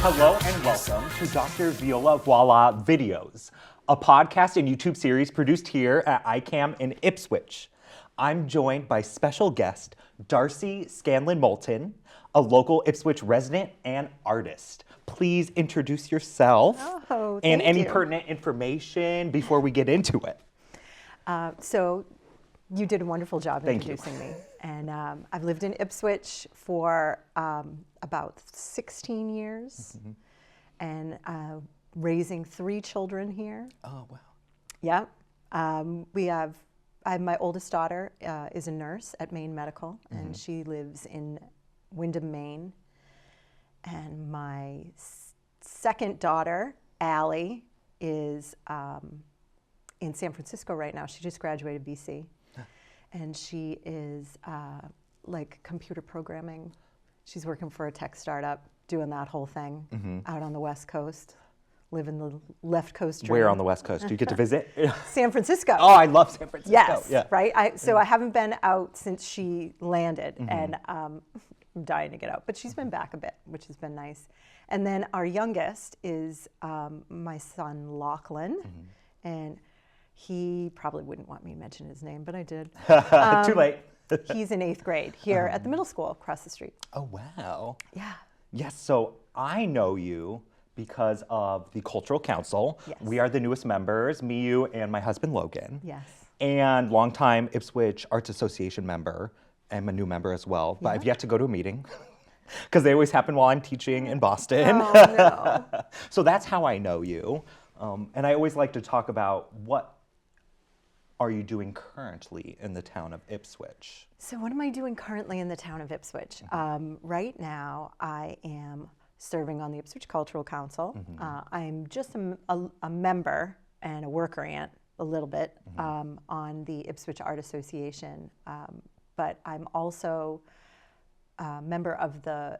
Hello and welcome to Dr. Viola Voilà Videos, a podcast and YouTube series produced here at ICAM in Ipswich. I'm joined by special guest Darcy Scanlon Moulton, a local Ipswich resident and artist. Please introduce yourself and any pertinent information before we get into it. So you did a wonderful job introducing me. And I've lived in Ipswich for about 16 years and raising 3 children here. Oh, wow. Yeah. My oldest daughter is a nurse at Maine Medical, and she lives in Windham, Maine. And my second daughter, Allie, is in San Francisco right now. She just graduated BC. And she is like computer programming. She's working for a tech startup, doing that whole thing out on the West Coast, living the left coast dream. Where on the West Coast? Do you get to visit? San Francisco. Oh, I love San Francisco. Yes, yeah. right? So I haven't been out since she landed, and I'm dying to get out. But she's been back a bit, which has been nice. And then our youngest is my son, Lachlan, and he probably wouldn't want me to mention his name, but I did. Too late. He's in 8th grade here at the middle school across the street. Oh, wow. Yeah. Yes, so I know you because of the Cultural Council. Yes. We are the newest members, me, you, and my husband, Logan. Yes. And longtime Ipswich Arts Association member. I'm a new member as well, but I've yet to go to a meeting because they always happen while I'm teaching in Boston. Oh, no. So that's how I know you. And I always like to talk about what are you doing currently in the town of Ipswich? So what am I doing currently in the town of Ipswich? Right now, I am serving on the Ipswich Cultural Council. I'm just a member and a worker ant a little bit on the Ipswich Art Association, but I'm also a member of the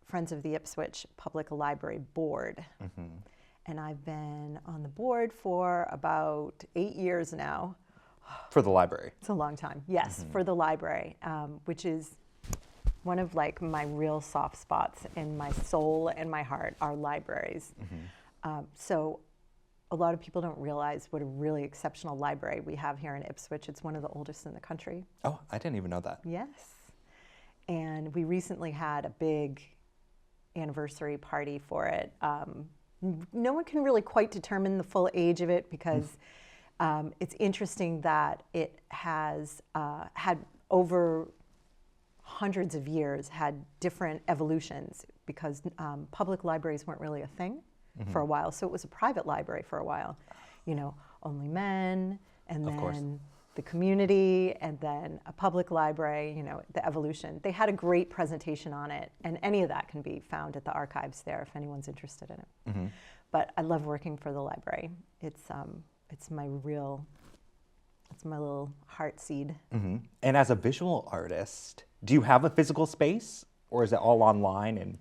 Friends of the Ipswich Public Library Board. And I've been on the board for about 8 years now. For the library? It's a long time, yes, for the library, which is one of like my real soft spots in my soul and my heart, are libraries. So a lot of people don't realize what a really exceptional library we have here in Ipswich. It's one of the oldest in the country. Oh, I didn't even know that. Yes. And we recently had a big anniversary party for it. No one can really quite determine the full age of it because it's interesting that it has had over hundreds of years had different evolutions because public libraries weren't really a thing for a while. So it was a private library for a while, you know, only men, and then the community, and then a public library, you know, the evolution. They had a great presentation on it, and any of that can be found at the archives there if anyone's interested in it. But I love working for the library. It's my little heart seed. And as a visual artist, do you have a physical space, or is it all online and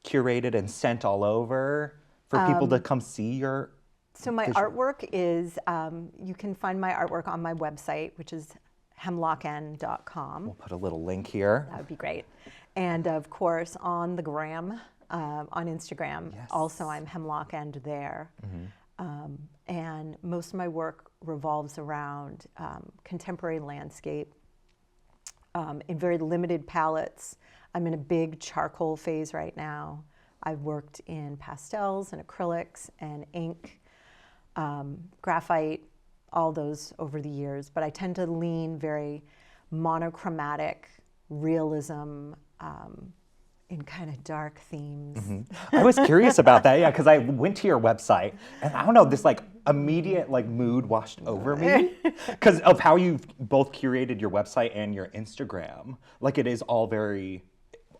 curated and sent all over for people to come see your? So my artwork is, you can find my artwork on my website, which is hemlockend.com. We'll put a little link here. That would be great. And of course, on the gram, on Instagram, also I'm Hemlock End there. And most of my work revolves around contemporary landscape in very limited palettes. I'm in a big charcoal phase right now. I've worked in pastels and acrylics and ink, graphite, all those over the years, but I tend to lean very monochromatic realism in kind of dark themes. I was curious about that, because I went to your website and I don't know, this like immediate like mood washed over me because of how you've both curated your website and your Instagram. Like it is all very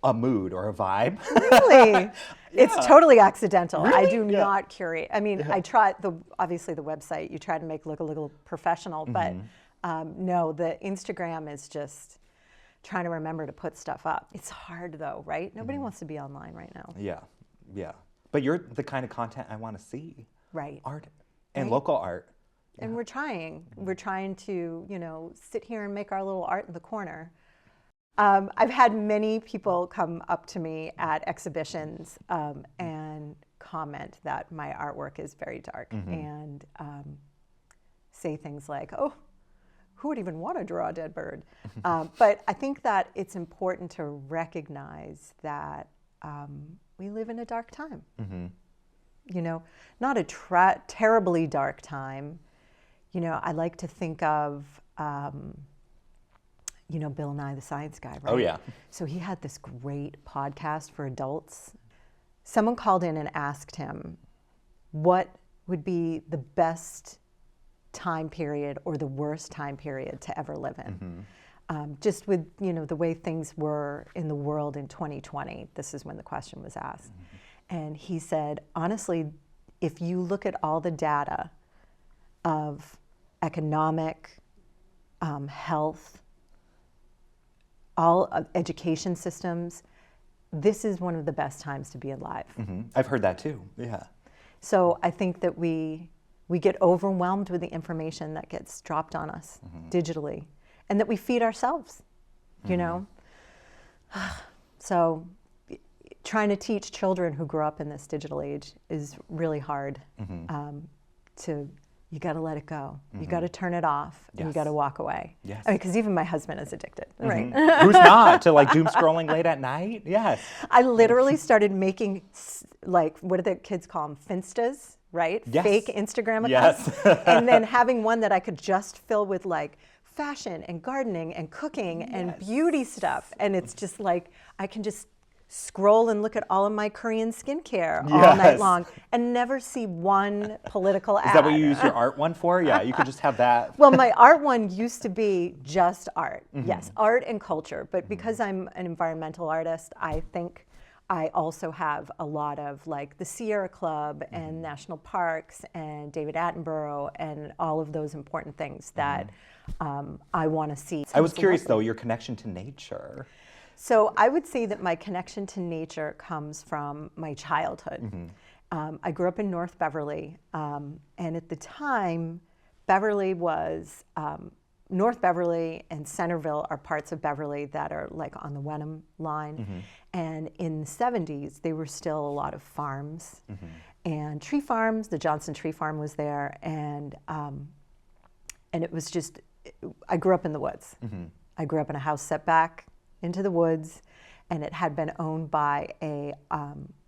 a mood or a vibe. Really? It's totally accidental. Really? I do not curate. I mean, I try, obviously the website, you try to make look a little professional, but no, the Instagram is just trying to remember to put stuff up. It's hard though, right? Nobody wants to be online right now. Yeah. But you're the kind of content I want to see. Right. Art and local art. And we're trying to, you know, sit here and make our little art in the corner. I've had many people come up to me at exhibitions and often comment that my artwork is very dark and say things like, oh, who would even want to draw a dead bird? But I think that it's important to recognize that we live in a dark time. You know, not a terribly dark time. You know, I like to think of, you know, Bill Nye the Science Guy, right? Oh, yeah. So he had this great podcast for adults. Someone called in and asked him what would be the best time period or the worst time period to ever live in. Just with, you know, the way things were in the world in 2020, this is when the question was asked. And he said, honestly, if you look at all the data of economic, health, all education systems, this is one of the best times to be alive. I've heard that too, yeah. So I think that we get overwhelmed with the information that gets dropped on us digitally, and that we feed ourselves, you know? So trying to teach children who grow up in this digital age is really hard. You got to let it go. You got to turn it off, and you got to walk away. Yes. I mean, because even my husband is addicted, right? Who's not? To like doom scrolling late at night? Yes. I literally started making, like, what do the kids call them? Finstas, right? Yes. Fake Instagram accounts. Yes. And then having one that I could just fill with like fashion and gardening and cooking and beauty stuff. And it's just like, I can just scroll and look at all of my Korean skincare all night long and never see one political ad. Is that what you use your art one for? Yeah, you could just have that. Well, my art one used to be just art. Yes, art and culture. But because I'm an environmental artist, I think I also have a lot of like the Sierra Club and national parks and David Attenborough and all of those important things that I want to see. I was curious though, your connection to nature. So I would say that my connection to nature comes from my childhood. I grew up in North Beverly, and at the time, Beverly was, North Beverly and Centerville are parts of Beverly that are like on the Wenham line. And in the 70s, they were still a lot of farms and tree farms. The Johnson Tree Farm was there, and it was just, I grew up in the woods. I grew up in a house set back into the woods, and it had been owned by a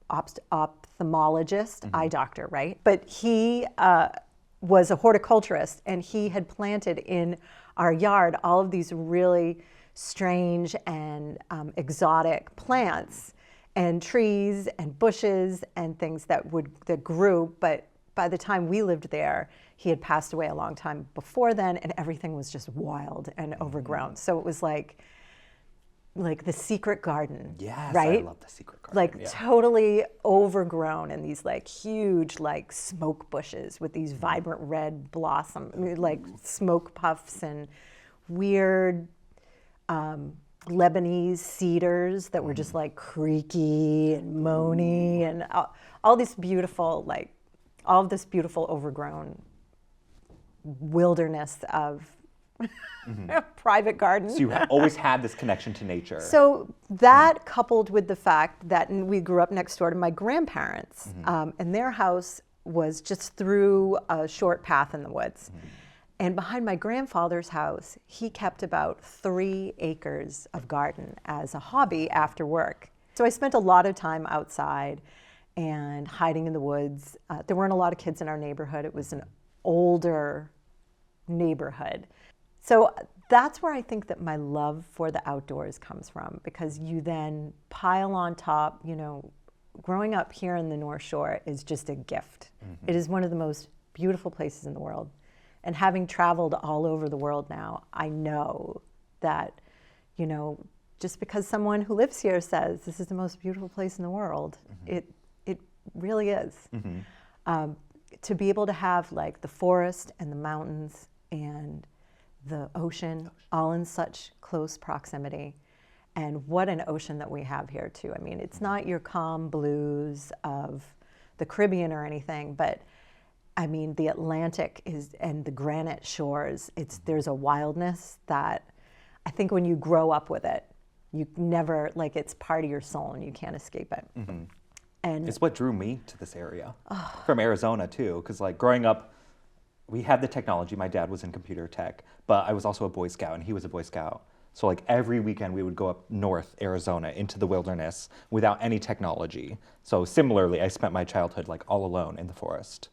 ophthalmologist, eye doctor, right? But he was a horticulturist, and he had planted in our yard all of these really strange and exotic plants and trees and bushes and things that grew. But by the time we lived there, he had passed away a long time before then, and everything was just wild and overgrown. So it was like the secret garden, Yes, right? I love the secret garden. Like totally overgrown, and these like huge like smoke bushes with these vibrant red blossom, like smoke puffs and weird Lebanese cedars that were just like creaky and moany, and all this beautiful overgrown wilderness of private garden. So you always had this connection to nature. So that coupled with the fact that we grew up next door to my grandparents, and their house was just through a short path in the woods. And behind my grandfather's house, he kept about 3 acres of garden as a hobby after work. So I spent a lot of time outside and hiding in the woods. There weren't a lot of kids in our neighborhood. It was an older neighborhood. So that's where I think that my love for the outdoors comes from, because you then pile on top, growing up here in the North Shore is just a gift. It is one of the most beautiful places in the world. And having traveled all over the world now, I know that, just because someone who lives here says this is the most beautiful place in the world, it really is. To be able to have like the forest and the mountains and the ocean all in such close proximity. And what an ocean that we have here too. I mean, it's not your calm blues of the Caribbean or anything, but I mean, the Atlantic and the granite shores, there's a wildness that I think when you grow up with it, you never, it's part of your soul and you can't escape it. And It's what drew me to this area from Arizona too, because like growing up, we had the technology. My dad was in computer tech, but I was also a Boy Scout and he was a Boy Scout. So like every weekend we would go up north Arizona into the wilderness without any technology. So similarly, I spent my childhood like all alone in the forest.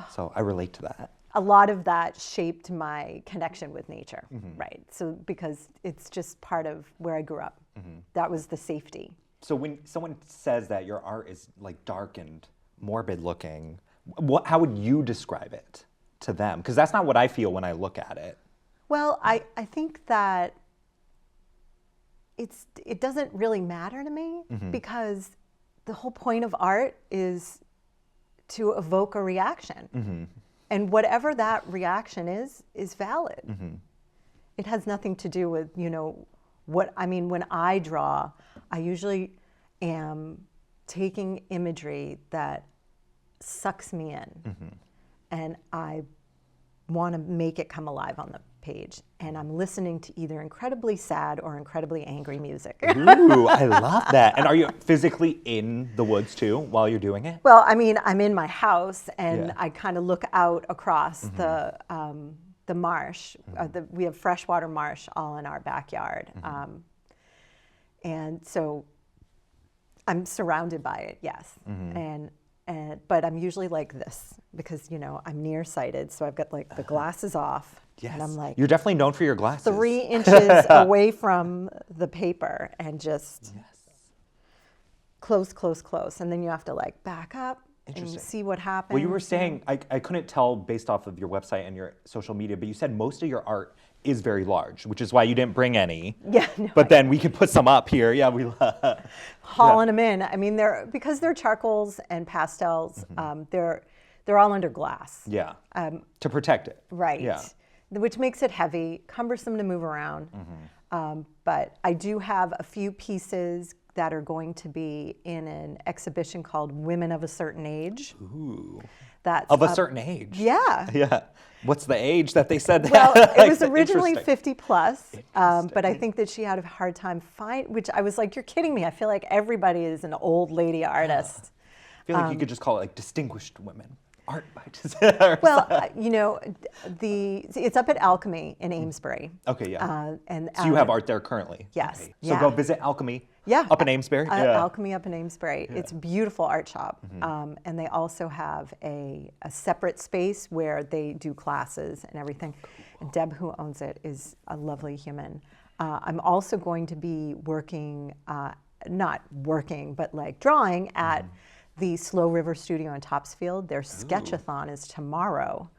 So I relate to that. a lot of that shaped my connection with nature, right? So because it's just part of where I grew up. That was the safety. So when someone says that your art is like dark and morbid looking, how would you describe it to them? Because that's not what I feel when I look at it. Well, I think that it doesn't really matter to me because the whole point of art is to evoke a reaction. And whatever that reaction is valid. It has nothing to do with, when I draw, I usually am taking imagery that sucks me in. And I want to make it come alive on the page. And I'm listening to either incredibly sad or incredibly angry music. Ooh, I love that. And are you physically in the woods too while you're doing it? Well, I mean, I'm in my house and Yeah. I kind of look out across the marsh. We have freshwater marsh all in our backyard. And so I'm surrounded by it, yes. But I'm usually like this because, I'm nearsighted. So I've got like the glasses off. Yes. And I'm like You're definitely known for your glasses. 3 inches away from the paper and just close. And then you have to like back up and see what happens. Well, you were saying, I couldn't tell based off of your website and your social media, but you said most of your art is very large, which is why you didn't bring any. Yeah, no, but then we could put some up here. Yeah, we hauling them in. I mean, because they're charcoals and pastels. They're all under glass. Yeah. To protect it. Right. Yeah. Which makes it heavy, cumbersome to move around. But I do have a few pieces that are going to be in an exhibition called Women of a Certain Age. Ooh. That's of a certain age. Yeah. Yeah. What's the age that they said that? Well, it Like, was originally interesting. 50 plus, but I think that she had a hard time which I was like, you're kidding me. I feel like everybody is an old lady artist. I feel like you could just call it like distinguished women. Art by design. Well, it's up at Alchemy in Amesbury. Okay, yeah. And So you have art there currently? Yes. Okay. So Yeah. go visit Alchemy Yeah. up in Amesbury? Yeah. Alchemy up in Amesbury. It's a beautiful art shop. And they also have a separate space where they do classes and everything. And Deb, who owns it, is a lovely human. I'm also going to be working, not working, but like drawing at the Slow River Studio in Topsfield. Their sketchathon is tomorrow,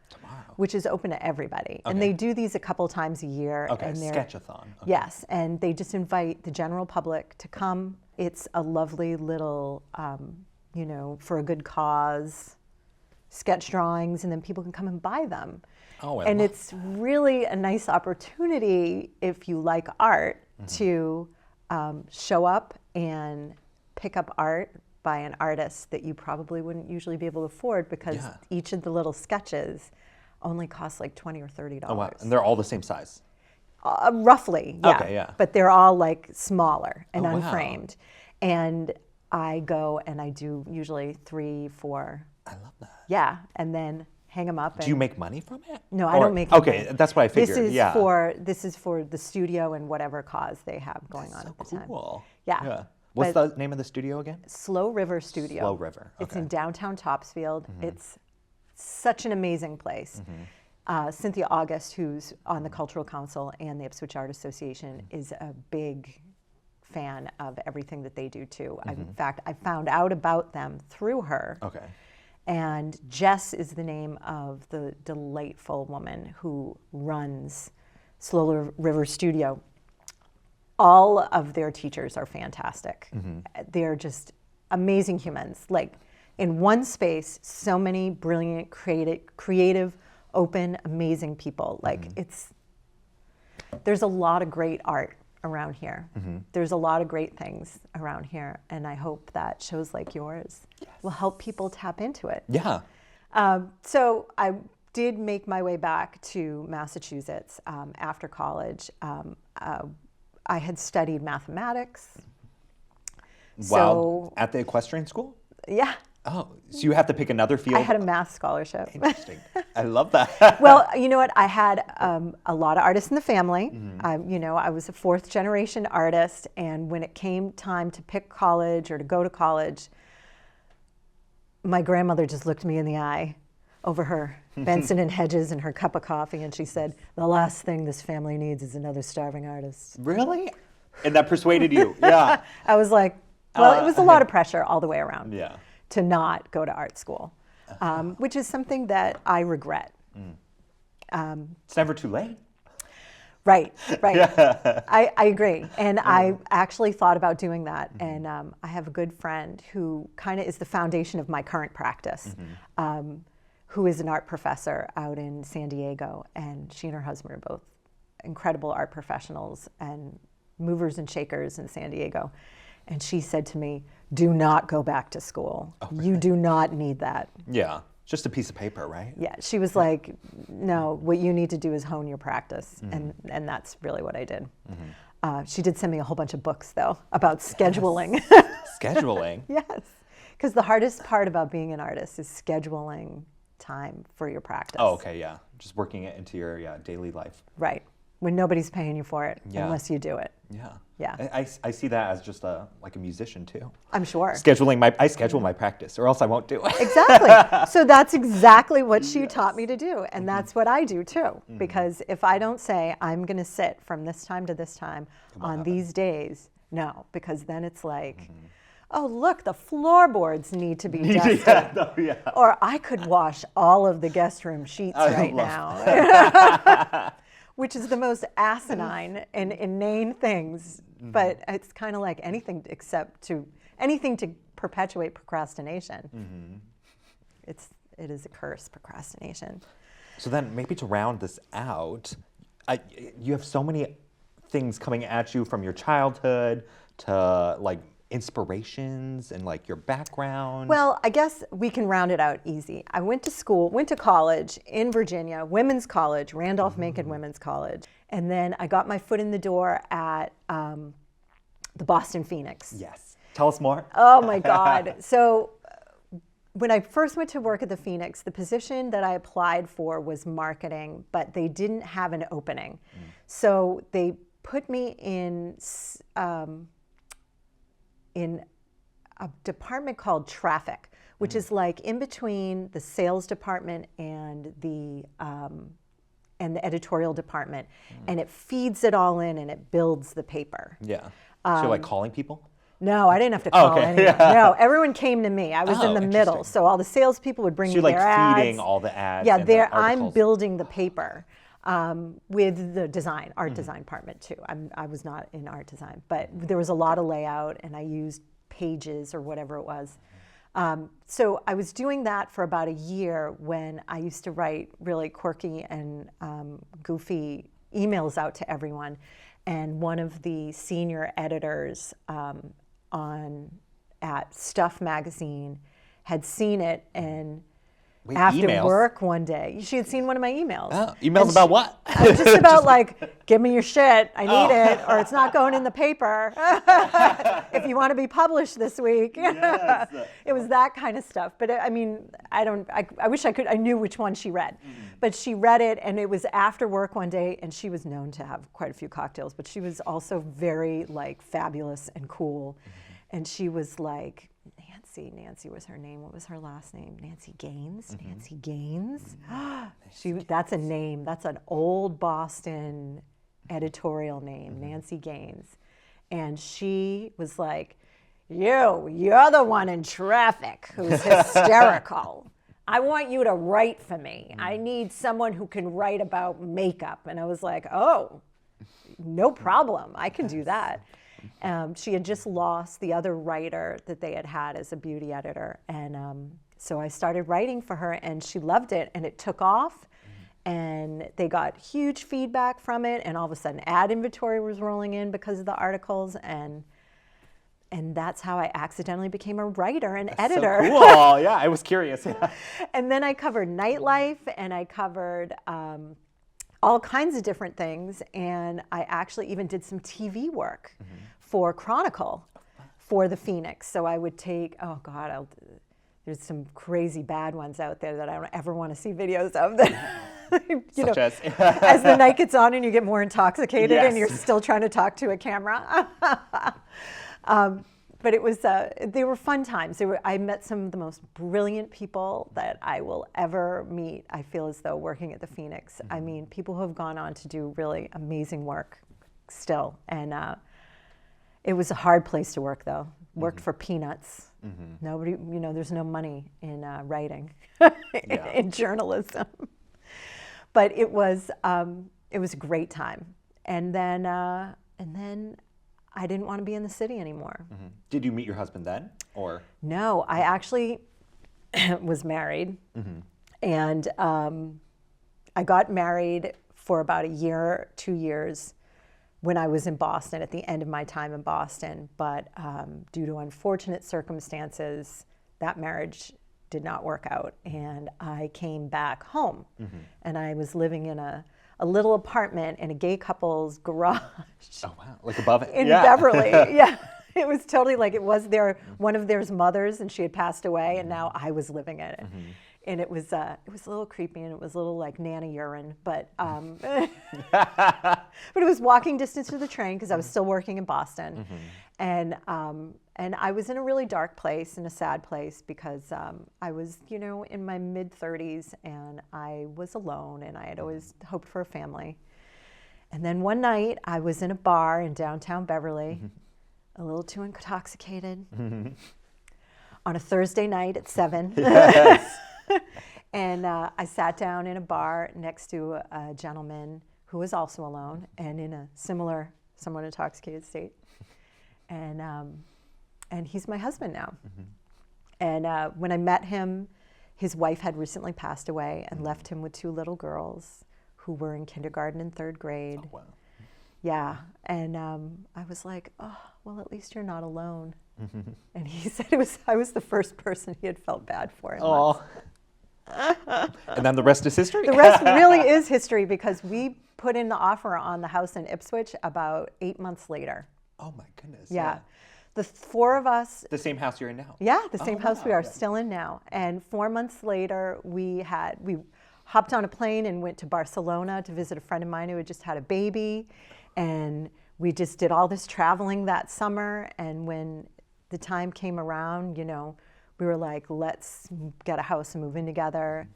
which is open to everybody. And they do these a couple times a year. Okay, and sketchathon. Okay. Yes, and they just invite the general public to come. It's a lovely little, for a good cause, sketch drawings, and then people can come and buy them. Oh, and it's really a nice opportunity if you like art to show up and pick up art by an artist that you probably wouldn't usually be able to afford because each of the little sketches only costs like $20 or $30. Oh, wow. And they're all the same size? Roughly, yeah. Okay, yeah. But they're all like smaller and Oh, wow. unframed. And I go and I do usually 3, 4. I love that. Yeah, and then hang them up. Do you make money from it? No, I don't make any Okay, money. that's what I figured. This is for the studio and whatever cause they have going on at the time. Cool. Yeah. What's But- the name of the studio again? Slow River Studio. Slow River, It's okay. in downtown Topsfield. It's such an amazing place. Cynthia August, who's on the Cultural Council and the Ipswich Art Association, is a big fan of everything that they do too. In fact, I found out about them through her. Okay. And Jess is the name of the delightful woman who runs Slow River Studio. All of their teachers are fantastic. They're just amazing humans. Like in one space, so many brilliant, creative, open, amazing people. Like there's a lot of great art around here. There's a lot of great things around here. And I hope that shows like yours will help people tap into it. Yeah. So I did make my way back to Massachusetts after college. I had studied mathematics. Wow. At the equestrian school? Yeah. Oh, so you have to pick another field? I had a math scholarship. Interesting. I love that. Well, you know what? I had a lot of artists in the family. I was a fourth generation artist, and when it came time to pick college or to go to college, my grandmother just looked me in the eye over her Benson and Hedges and her cup of coffee, and she said, "The last thing this family needs is another starving artist." Really? And that persuaded you? Yeah. I was like, well, it was a lot of pressure all the way around. Yeah. To not go to art school, which is something that I regret. It's never too late. Right. Yeah. I agree. And I actually thought about doing that. And I have a good friend who kind of is the foundation of my current practice, who is an art professor out in San Diego. And she and her husband are both incredible art professionals and movers and shakers in San Diego. And she said to me, "Do not go back to school. Oh, really? You do not need that." Yeah, just a piece of paper, right? Yeah, she was like, "No, what you need to do is hone your practice." And that's really what I did. She did send me a whole bunch of books, though, about scheduling. Scheduling? Yes, because the hardest part about being an artist is scheduling time for your practice. Oh, okay, yeah. Just working it into your daily life. Right, when nobody's paying you for it, unless you do it. Yeah. Yeah. I see that as just like a musician too. I'm sure. I schedule my practice or else I won't do it. Exactly. So that's exactly what she taught me to do. And that's what I do too. Because if I don't say I'm going to sit from this time to this time on these days, no, because then it's like, oh, look, the floorboards need to be dusted. Or I could wash all of the guest room sheets right now. Which is the most asinine and inane things, but it's kind of like anything to perpetuate procrastination. It is a curse, procrastination. So then maybe to round this out, you have so many things coming at you from your childhood to like inspirations and like your background. Well, I guess we can round it out easy. I went to college in Virginia, women's college, Randolph-Macon Women's College. And then I got my foot in the door at the Boston Phoenix. Yes. Tell us more. Oh my God. So when I first went to work at the Phoenix, the position that I applied for was marketing, but they didn't have an opening. So they put me in a department called traffic, which is like in between the sales department and the editorial department, and it feeds it all in and it builds the paper. Yeah. So you're like calling people? No, I didn't have to call anyone. No, everyone came to me. I was in the middle, so all the salespeople would bring me their ads. So you're like feeding all the ads. Yeah, and the I'm building the paper. With the art design department too. I was not in art design, but there was a lot of layout and I used Pages or whatever it was. So I was doing that for about a year when I used to write really quirky and goofy emails out to everyone. And one of the senior editors at Stuff magazine had seen it and after emails? Work one day. She had seen one of my emails. Oh, emails about what? Just about like, give me your shit, I need it, or it's not going in the paper. If you want to be published this week. Yes. It was that kind of stuff. But I mean, I wish I knew which one she read. But she read it, and it was after work one day, and she was known to have quite a few cocktails, but she was also very like fabulous and cool. And she was like, Nancy was her name. What was her last name? Nancy Gaines? Nancy Gaines? That's a name. That's an old Boston editorial name, Nancy Gaines. And she was like, you're the one in traffic who's hysterical. I want you to write for me. I need someone who can write about makeup. And I was like, oh, no problem. I can do that. She had just lost the other writer that they had as a beauty editor. And so I started writing for her, and she loved it, and it took off. And they got huge feedback from it, and all of a sudden ad inventory was rolling in because of the articles. And that's how I accidentally became a writer and editor. So cool. Yeah, I was curious. And then I covered nightlife, and I covered all kinds of different things, and I actually even did some TV work for Chronicle for the Phoenix. So I would take, there's some crazy bad ones out there that I don't ever want to see videos of. That, Such as? as the night gets on and you get more intoxicated Yes. and you're still trying to talk to a camera. But it was, they were fun times. I met some of the most brilliant people that I will ever meet, I feel as though, working at the Phoenix. I mean, people who have gone on to do really amazing work still. And it was a hard place to work, though. Worked for peanuts. Nobody, there's no money in writing, in journalism. But it was a great time. And then I didn't want to be in the city anymore. Did you meet your husband then, or? No, I actually was married, and I got married for about a year, 2 years, when I was in Boston, at the end of my time in Boston. But due to unfortunate circumstances, that marriage did not work out, and I came back home, and I was living in a little apartment in a gay couple's garage. Oh wow, like above it? In Beverly, yeah. It was totally like it was one of their mothers, and she had passed away, and now I was living in it. And it was a little creepy, and it was a little like Nana urine, but but it was walking distance to the train because I was still working in Boston, and I was in a really dark place, in a sad place, because I was in my mid-30s, and I was alone, and I had always hoped for a family. And then one night I was in a bar in downtown Beverly, a little too intoxicated, on a Thursday night at 7. And I sat down in a bar next to a gentleman who was also alone and in a similar, somewhat intoxicated state. And he's my husband now. And when I met him, his wife had recently passed away and left him with 2 little girls who were in kindergarten and 3rd grade. Oh, wow. Yeah, and I was like, oh, well, at least you're not alone. And he said I was the first person he had felt bad for in months. And then the rest is history? The rest really is history, because we put in the offer on the house in Ipswich about 8 months later. Oh my goodness. Yeah. The 4 of us. The same house you're in now? Yeah, the same house we are Yeah. still in now. And 4 months later, we hopped on a plane and went to Barcelona to visit a friend of mine who had just had a baby. And we just did all this traveling that summer. And when the time came around, we were like, let's get a house and move in together.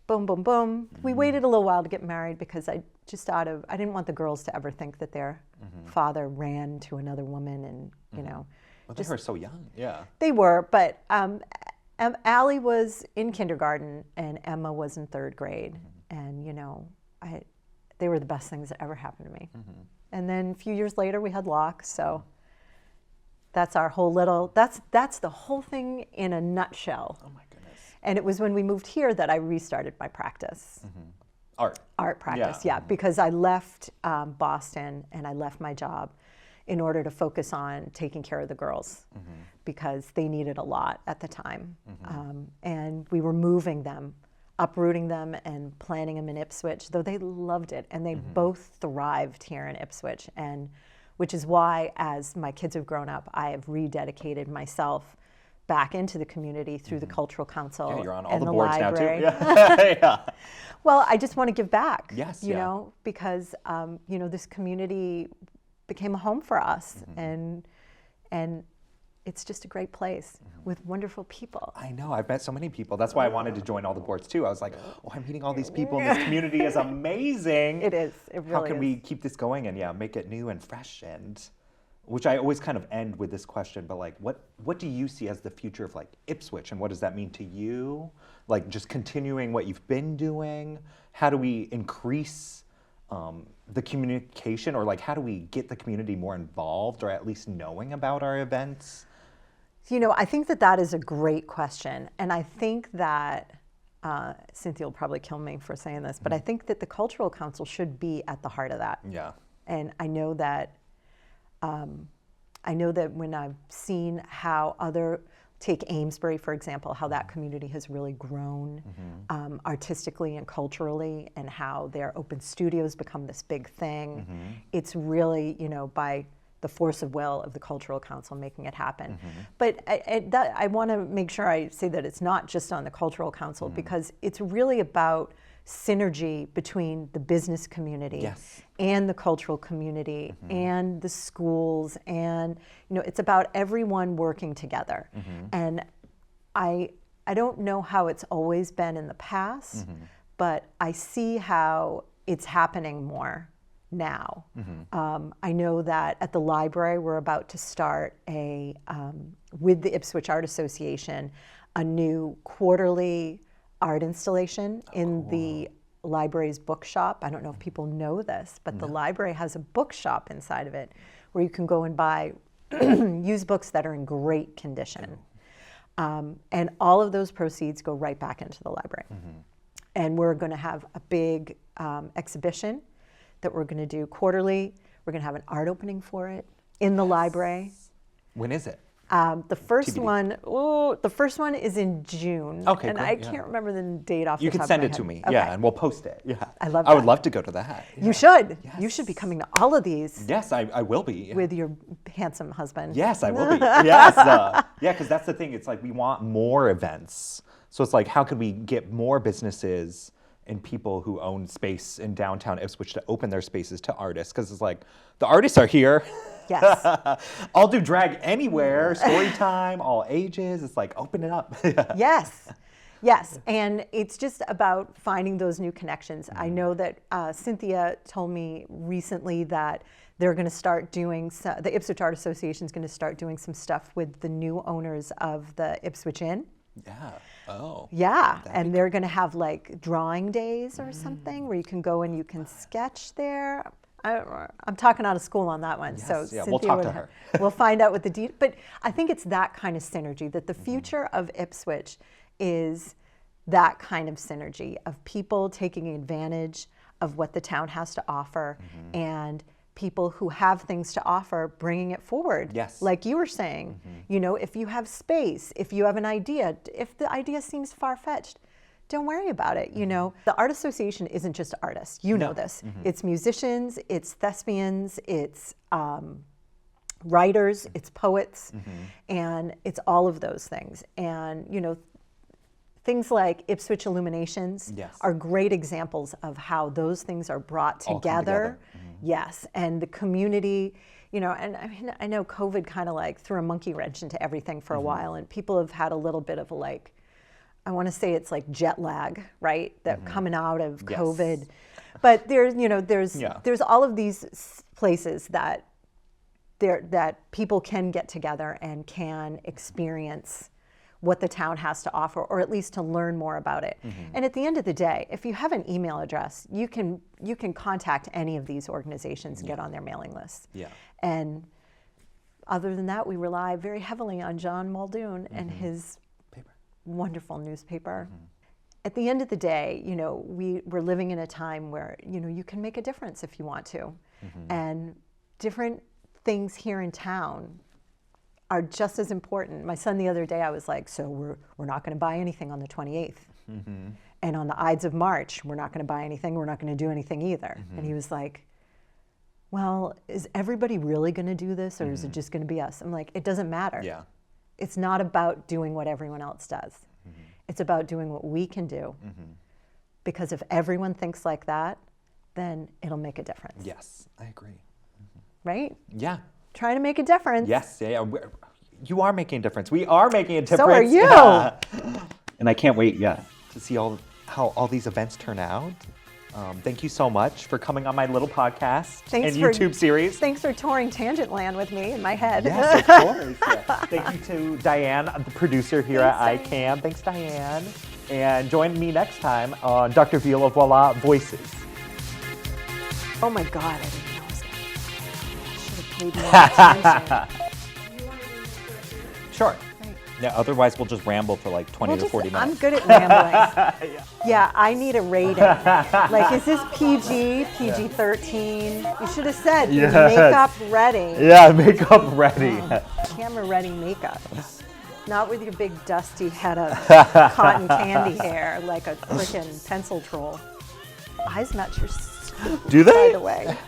Boom, boom, boom. We waited a little while to get married because I didn't want the girls to ever think that their father ran to another woman and, Well, they were so young, yeah. They were, but Allie was in kindergarten and Emma was in 3rd grade. And, they were the best things that ever happened to me. And then a few years later, we had Locke, so that's our whole little, that's the whole thing in a nutshell. Oh my goodness. And it was when we moved here that I restarted my practice. Art practice, yeah, because I left Boston and I left my job in order to focus on taking care of the girls because they needed a lot at the time. And we were moving them, uprooting them and planting them in Ipswich, though they loved it. And they both thrived here in Ipswich. And which is why, as my kids have grown up, I have rededicated myself back into the community through the Cultural Council Yeah, you're on all and the the boards library. now too. Yeah. Well, I just want to give back. Yes, you know, because this community became a home for us, and it's just a great place with wonderful people. I know, I've met so many people. That's why I wanted to join all the boards too. I was like, oh, I'm meeting all these people, and this community is amazing. It is, it really is. How can we keep this going and make it new and fresh? And which I always kind of end with this question, but like, what do you see as the future of like Ipswich, and what does that mean to you? Like just continuing what you've been doing? How do we increase the communication, or like how do we get the community more involved, or at least knowing about our events? I think that is a great question. And I think that, Cynthia will probably kill me for saying this, but I think that the Cultural Council should be at the heart of that. Yeah. And I know that when I've seen how take Amesbury, for example, how that community has really grown artistically and culturally, and how their open studios become this big thing. It's really, by the force of will of the Cultural Council making it happen. But I want to make sure I say that it's not just on the Cultural Council, because it's really about synergy between the business community and the cultural community and the schools, and it's about everyone working together. And I don't know how it's always been in the past, but I see how it's happening more now. I know that at the library we're about to start with the Ipswich Art Association, a new quarterly art installation in the library's bookshop. I don't know if people know this, but the library has a bookshop inside of it where you can go and buy used books that are in great condition. And all of those proceeds go right back into the library. And we're going to have a big exhibition that we're going to do quarterly. We're going to have an art opening for it in the library. When is it? The first one is in June. Okay, and great, I can't remember the date off the top of my head. You can send it to me, yeah, and we'll post it. Yeah, I love I would that. love to go to that. Yeah. You should. Yes. You should be coming to all of these. Yes, I will be. Yeah. With your handsome husband. Yes, I will be. Yes, yeah, because that's the thing. It's like we want more events. So it's like, how could we get more businesses and people who own space in downtown Ipswich to open their spaces to artists? Because it's like, the artists are here. Yes. I'll do drag anywhere, story time, all ages. It's like, open it up. Yes. Yes, and it's just about finding those new connections. I know that Cynthia told me recently that they're going to start doing, the Ipswich Art Association is going to start doing some stuff with the new owners of the Ipswich Inn. Yeah. Oh. Yeah, and they're going to have like drawing days or something where you can go and you can sketch there. I'm talking out of school on that one. Yes, So yeah, Cynthia we'll talk to her. We'll find out what the but I think it's that kind of synergy, that the future of Ipswich is that kind of synergy of people taking advantage of what the town has to offer and people who have things to offer bringing it forward. Yes. Like you were saying, if you have space, if you have an idea, if the idea seems far-fetched, don't worry about it. The Art Association isn't just artists. You know this. It's musicians, it's thespians, it's writers, it's poets, and it's all of those things. And, things like Ipswich Illuminations are great examples of how those things are brought together. Yes, and the community, and I mean, I know COVID kind of like threw a monkey wrench into everything for a while, and people have had a little bit of I want to say it's like jet lag, right? That coming out of COVID. But there's all of these places that people can get together and can experience what the town has to offer, or at least to learn more about it. And at the end of the day, if you have an email address, you can contact any of these organizations and get on their mailing lists. Yeah. And other than that, we rely very heavily on John Muldoon and his wonderful newspaper. At the end of the day, we're living in a time where, you can make a difference if you want to. And different things here in town are just as important. My son the other day, I was like, so we're not going to buy anything on the 28th. And on the Ides of March, we're not going to buy anything. We're not going to do anything either. And he was like, well, is everybody really going to do this, or is it just going to be us? I'm like, it doesn't matter. Yeah. It's not about doing what everyone else does. It's about doing what we can do. Because if everyone thinks like that, then it'll make a difference. Yes, I agree. Right? Yeah. Trying to make a difference. Yes, yeah. You are making a difference. We are making a difference. So are you. Yeah. And I can't wait, to see how all these events turn out. Thank you so much for coming on my little podcast and YouTube series. Thanks for touring Tangent Land with me in my head. Yes, of course. Yeah. Thank you to Diane, the producer here at ICAM. Thanks, Diane. And join me next time on Dr. Viola Voilà Voices. Oh my God, I didn't know I was going to. I should have paid more attention. Sure. Yeah, otherwise we'll just ramble for like 20 to 40 minutes. I'm good at rambling. Yeah, I need a rating. Like, is this PG, PG-13? You should have said makeup ready. Yeah, makeup ready. Camera ready makeup. Not with your big dusty head of cotton candy hair like a freaking pencil troll. Eyes match your suit, Do they? by the way.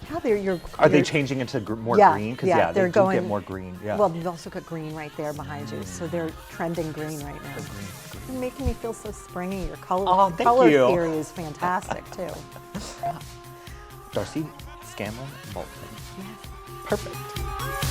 Yeah, you're. Are they changing into more Yeah, green? Because yeah, they they're do going- get more green. Yeah. Well, you've also got green right there behind you, so they're trending green right now. You're making me feel so springy. Your Oh, thank color you. theory is fantastic too. Darcy, Scanlon, Moulton. Yes. Perfect.